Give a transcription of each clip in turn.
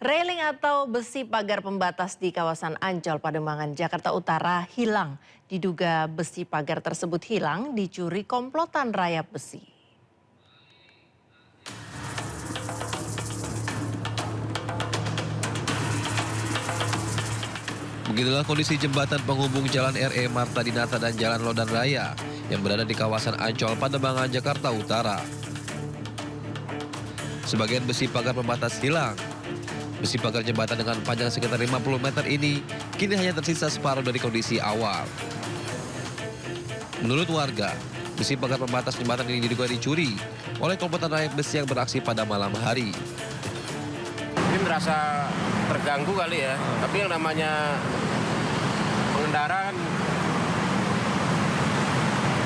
Railing atau besi pagar pembatas di kawasan Ancol, Pademangan, Jakarta Utara hilang. Diduga besi pagar tersebut hilang dicuri komplotan rayap besi. Beginilah kondisi jembatan penghubung Jalan RE Marta Dinata dan Jalan Lodan Raya yang berada di kawasan Ancol, Pademangan, Jakarta Utara. Sebagian besi pagar pembatas hilang. Besi pagar jembatan dengan panjang sekitar 50 meter ini kini hanya tersisa separuh dari kondisi awal. Menurut warga, besi pagar pembatas jembatan ini diduga dicuri oleh komplotan rayap besi yang beraksi pada malam hari. Mungkin merasa terganggu kali ya, tapi yang namanya pengendara kan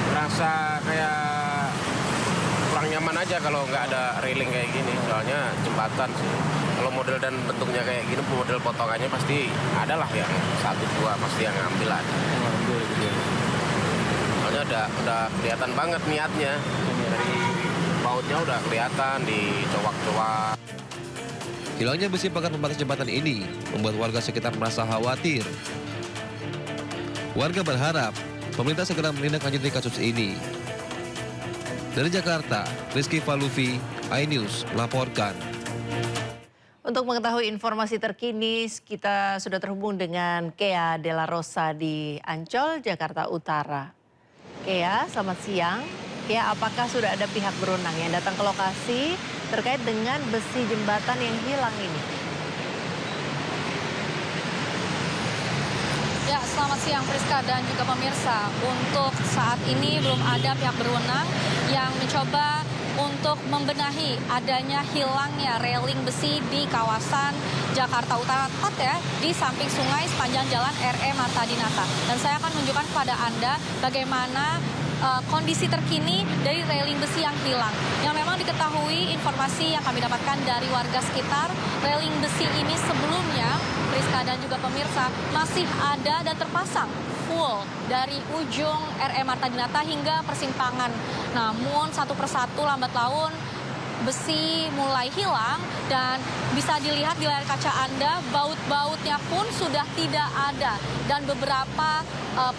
merasa kayak kurang nyaman aja kalau nggak ada railing kayak gini, soalnya jembatan sih. Kalau model dan bentuknya kayak gini, model potongannya pasti ada lah yang 1-2 pasti yang ngambil ada. Soalnya udah kelihatan banget niatnya, dari bautnya udah kelihatan dicowak-cowak. Hilangnya besi pagar pembatas jembatan ini membuat warga sekitar merasa khawatir. Warga berharap pemerintah segera menindaklanjuti kasus ini. Dari Jakarta, Rizky Falufi, iNews melaporkan. Untuk mengetahui informasi terkini, kita sudah terhubung dengan Kea Della Rosa di Ancol, Jakarta Utara. Kea, selamat siang. Kea, apakah sudah ada pihak berwenang yang datang ke lokasi terkait dengan besi jembatan yang hilang ini? Ya, selamat siang Priska dan juga pemirsa. Untuk saat ini belum ada pihak berwenang yang mencoba untuk membenahi adanya hilangnya railing besi di kawasan Jakarta Utara, tepat ya, di samping sungai sepanjang jalan RE Marta Dinata. Dan saya akan menunjukkan kepada Anda bagaimana kondisi terkini dari railing besi yang hilang. Yang memang diketahui informasi yang kami dapatkan dari warga sekitar, railing besi ini sebelumnya, Priska dan juga pemirsa, masih ada dan terpasang full dari ujung RE Marta Dinata hingga persimpangan. Namun satu persatu lambat laun besi mulai hilang dan bisa dilihat di layar kaca Anda baut-bautnya pun sudah tidak ada dan beberapa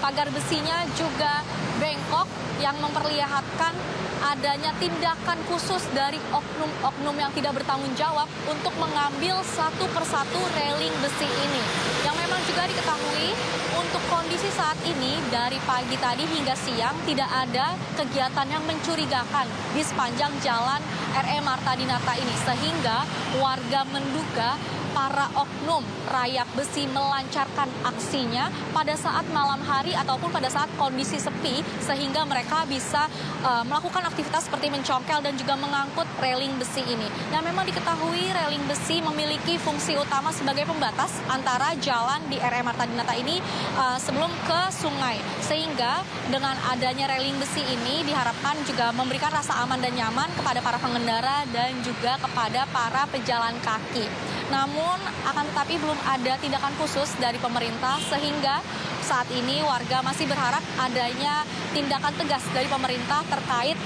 pagar besinya juga bengkok yang memperlihatkan adanya tindakan khusus dari oknum-oknum yang tidak bertanggung jawab untuk mengambil satu persatu railing besi ini. Yang memang juga diketahui untuk kondisi saat ini dari pagi tadi hingga siang tidak ada kegiatan yang mencurigakan di sepanjang jalan RE Marta Dinata ini. Sehingga warga menduga para oknum rayap besi melancarkan aksinya pada saat malam hari ataupun pada saat kondisi sepi sehingga mereka bisa melakukan aktivitas seperti mencongkel dan juga mengangkut railing besi ini. Yang memang diketahui railing besi memiliki fungsi utama sebagai pembatas antara jalan di RE Marta Dinata ini sebelum ke sungai. Sehingga dengan adanya railing besi ini diharapkan juga memberikan rasa aman dan nyaman kepada para pengendara dan juga kepada para pejalan kaki. Namun akan tetapi belum ada tindakan khusus dari pemerintah sehingga saat ini warga masih berharap adanya tindakan tegas dari pemerintah terkait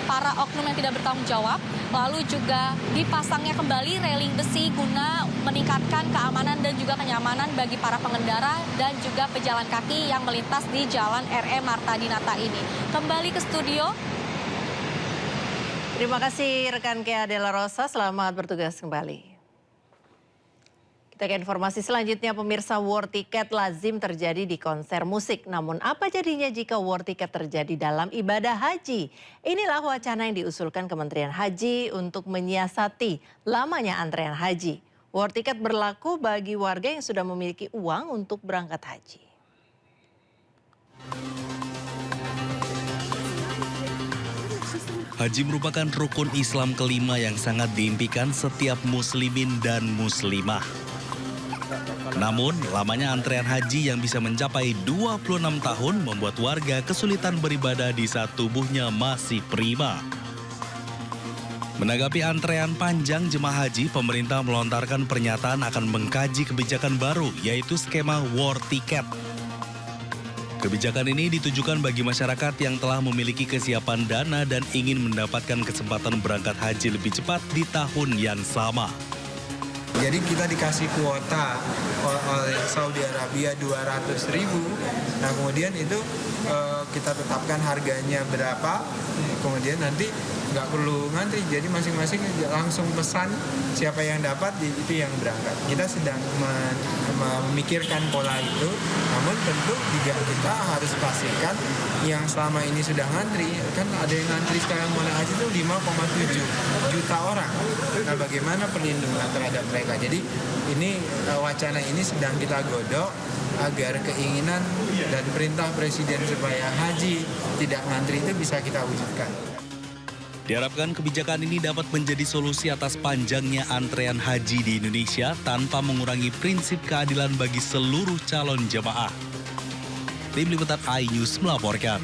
para oknum yang tidak bertanggung jawab. Lalu juga dipasangnya kembali railing besi guna meningkatkan keamanan dan juga kenyamanan bagi para pengendara dan juga pejalan kaki yang melintas di jalan RE Marta Dinata ini. Kembali ke studio. Terima kasih rekan Kea Della Rosa, selamat bertugas kembali. Kita ke informasi selanjutnya, pemirsa, war tiket lazim terjadi di konser musik. Namun apa jadinya jika war tiket terjadi dalam ibadah haji? Inilah wacana yang diusulkan Kementerian Haji untuk menyiasati lamanya antrean haji. War tiket berlaku bagi warga yang sudah memiliki uang untuk berangkat haji. Haji merupakan rukun Islam kelima yang sangat diimpikan setiap muslimin dan muslimah. Namun, lamanya antrean haji yang bisa mencapai 26 tahun membuat warga kesulitan beribadah di saat tubuhnya masih prima. Menanggapi antrean panjang jemaah haji, pemerintah melontarkan pernyataan akan mengkaji kebijakan baru, yaitu skema war ticket. Kebijakan ini ditujukan bagi masyarakat yang telah memiliki kesiapan dana dan ingin mendapatkan kesempatan berangkat haji lebih cepat di tahun yang sama. Jadi kita dikasih kuota oleh Saudi Arabia 200.000. Nah kemudian itu kita tetapkan harganya berapa. Kemudian nanti nggak perlu ngantri, jadi masing-masing langsung pesan siapa yang dapat itu yang berangkat. Kita sedang memikirkan pola itu, namun tentu juga kita harus pastikan yang selama ini sudah ngantri, kan ada yang ngantri sekarang mau naik haji itu 5,7 juta orang. Nah bagaimana perlindungan terhadap mereka? Jadi ini wacana ini sedang kita godok agar keinginan dan perintah Presiden supaya haji tidak ngantri itu bisa kita wujudkan. Diharapkan kebijakan ini dapat menjadi solusi atas panjangnya antrean haji di Indonesia tanpa mengurangi prinsip keadilan bagi seluruh calon jemaah. Tim Liputan iNews melaporkan.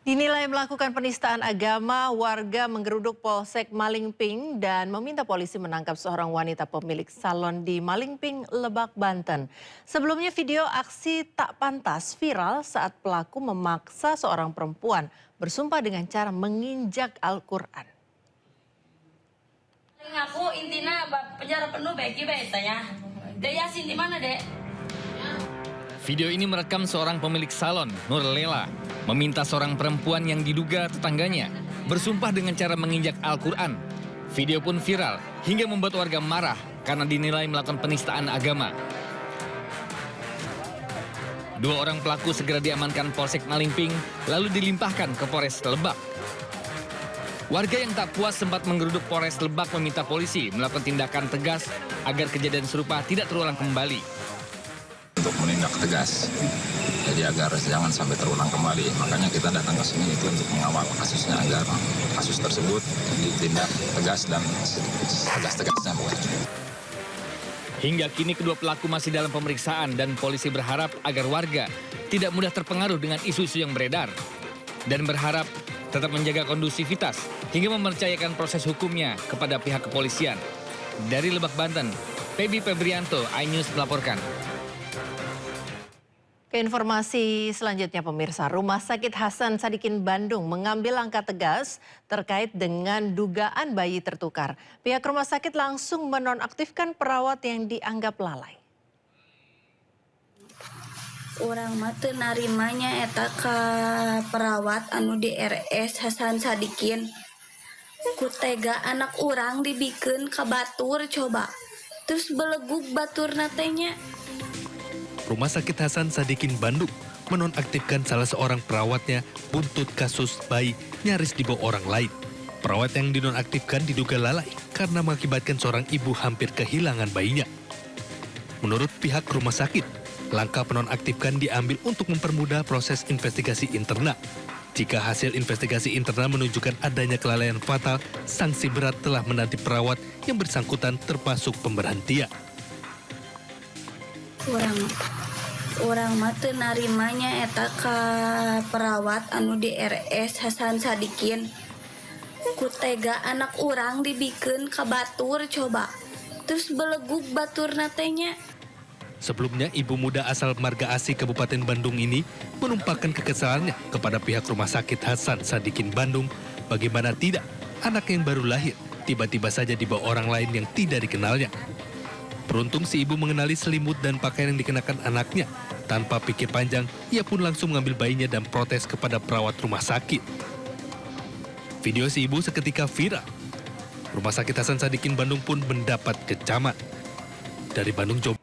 Dinilai melakukan penistaan agama, warga menggeruduk Polsek Malingping dan meminta polisi menangkap seorang wanita pemilik salon di Malingping, Lebak, Banten. Sebelumnya video aksi tak pantas viral saat pelaku memaksa seorang perempuan bersumpah dengan cara menginjak Al-Quran. Aku intinya penjara penuh bagi tanya. Dek Yasin di mana, Dek? Video ini merekam seorang pemilik salon, Nur Lela, meminta seorang perempuan yang diduga tetangganya bersumpah dengan cara menginjak Al-Quran. Video pun viral hingga membuat warga marah karena dinilai melakukan penistaan agama. Dua orang pelaku segera diamankan Polsek Malingping lalu dilimpahkan ke Polres Lebak. Warga yang tak puas sempat menggeruduk Polres Lebak meminta polisi melakukan tindakan tegas agar kejadian serupa tidak terulang kembali. Untuk menindak tegas, jadi agar jangan sampai terulang kembali. Makanya kita datang ke sini itu untuk mengawal kasusnya agar kasus tersebut ditindak tegas dan tegas-tegasnya. Hingga kini kedua pelaku masih dalam pemeriksaan dan polisi berharap agar warga tidak mudah terpengaruh dengan isu-isu yang beredar dan berharap tetap menjaga kondusivitas hingga mempercayakan proses hukumnya kepada pihak kepolisian. Dari Lebak, Banten, Pebi Febrianto, iNews melaporkan. Ke informasi selanjutnya pemirsa, Rumah Sakit Hasan Sadikin Bandung mengambil langkah tegas terkait dengan dugaan bayi tertukar. Pihak rumah sakit langsung menonaktifkan perawat yang dianggap lalai. Urang mah teu narimanya eta ka perawat anu di RS Hasan Sadikin. Ku tega anak urang dibikeun ka batur coba. Terus belegug baturna teh nya. Rumah Sakit Hasan Sadikin Bandung menonaktifkan salah seorang perawatnya buntut kasus bayi nyaris dibawa orang lain. Perawat yang dinonaktifkan diduga lalai karena mengakibatkan seorang ibu hampir kehilangan bayinya. Menurut pihak rumah sakit, langkah penonaktifkan diambil untuk mempermudah proses investigasi internal. Jika hasil investigasi internal menunjukkan adanya kelalaian fatal, sanksi berat telah menanti perawat yang bersangkutan termasuk pemberhentian. Urang mah teu narimanya eta ka perawat anu di RS Hasan Sadikin. Ku tega anak urang dibikeun ka batur coba. Terus belegug baturna teh nya. Sebelumnya, ibu muda asal Marga Asih Kabupaten Bandung ini menumpahkan kekesalannya kepada pihak Rumah Sakit Hasan Sadikin Bandung. Bagaimana tidak, anak yang baru lahir tiba-tiba saja dibawa orang lain yang tidak dikenalnya. Beruntung si ibu mengenali selimut dan pakaian yang dikenakan anaknya. Tanpa pikir panjang, ia pun langsung mengambil bayinya dan protes kepada perawat rumah sakit. Video si ibu seketika viral. Rumah Sakit Hasan Sadikin Bandung pun mendapat kecaman. Dari Bandung, Jawa.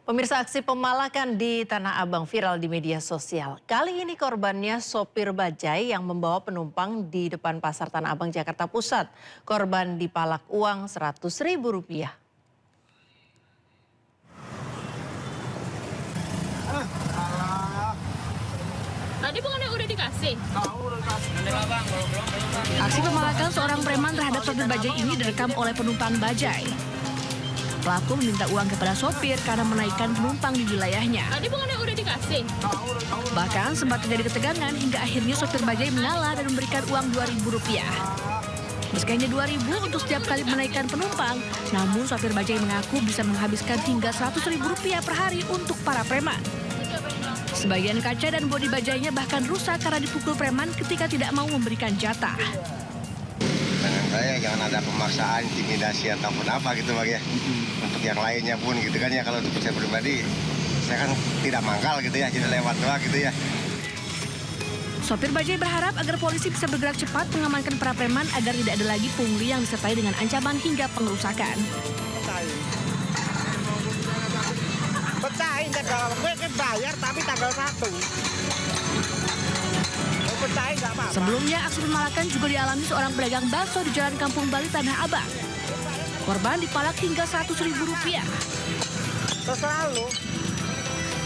Pemirsa, aksi pemalakan di Tanah Abang viral di media sosial. Kali ini korbannya sopir bajai yang membawa penumpang di depan Pasar Tanah Abang, Jakarta Pusat. Korban dipalak uang Rp100.000. Tadi bukannya udah dikasih? Aksi pemalakan seorang preman terhadap sopir bajai ini direkam oleh penumpang bajai. Pelaku meminta uang kepada sopir karena menaikkan penumpang di wilayahnya. Tadi bukannya udah dikasih? Bahkan sempat terjadi ketegangan hingga akhirnya sopir bajai mengalah dan memberikan uang Rp2.000. Meski hanya Rp2.000 untuk setiap kali menaikkan penumpang, namun sopir bajai mengaku bisa menghabiskan hingga Rp100.000 per hari untuk para preman. Sebagian kaca dan bodi bajainya bahkan rusak karena dipukul preman ketika tidak mau memberikan jatah. Dengan saya jangan ada pemaksaan, intimidasi ataupun apa gitu Bang ya. Untuk yang lainnya pun gitu kan ya, kalau untuk saya pribadi saya kan tidak mangkal gitu ya, jadi lewat doang gitu ya. Sopir bajai berharap agar polisi bisa bergerak cepat mengamankan para preman agar tidak ada lagi pungli yang disertai dengan ancaman hingga pengerusakan. Pecahin tanggal, gue kan bayar tapi tanggal 1. Pecahin nggak apa-apa. Sebelumnya aksi pemalakan juga dialami seorang pedagang bakso di Jalan Kampung Bali Tanah Abang. Korban dipalak hingga Rp100.000. Terserah lu.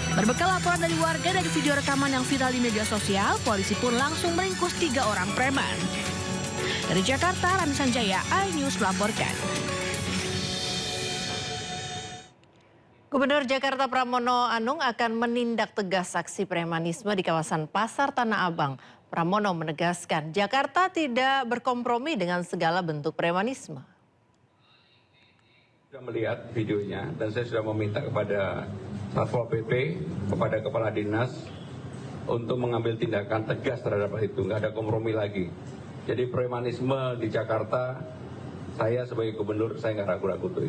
Berbekal laporan dari warga dari video rekaman yang viral di media sosial, polisi pun langsung meringkus 3 orang preman. Dari Jakarta, Rani Sanjaya, iNews melaporkan. Gubernur Jakarta Pramono Anung akan menindak tegas aksi premanisme di kawasan Pasar Tanah Abang. Pramono menegaskan Jakarta tidak berkompromi dengan segala bentuk premanisme. Sudah melihat videonya dan saya sudah meminta kepada Satpol PP, kepada Kepala Dinas untuk mengambil tindakan tegas terhadap hal itu. Nggak ada kompromi lagi. Jadi premanisme di Jakarta, saya sebagai gubernur saya nggak ragu-ragu untuk itu.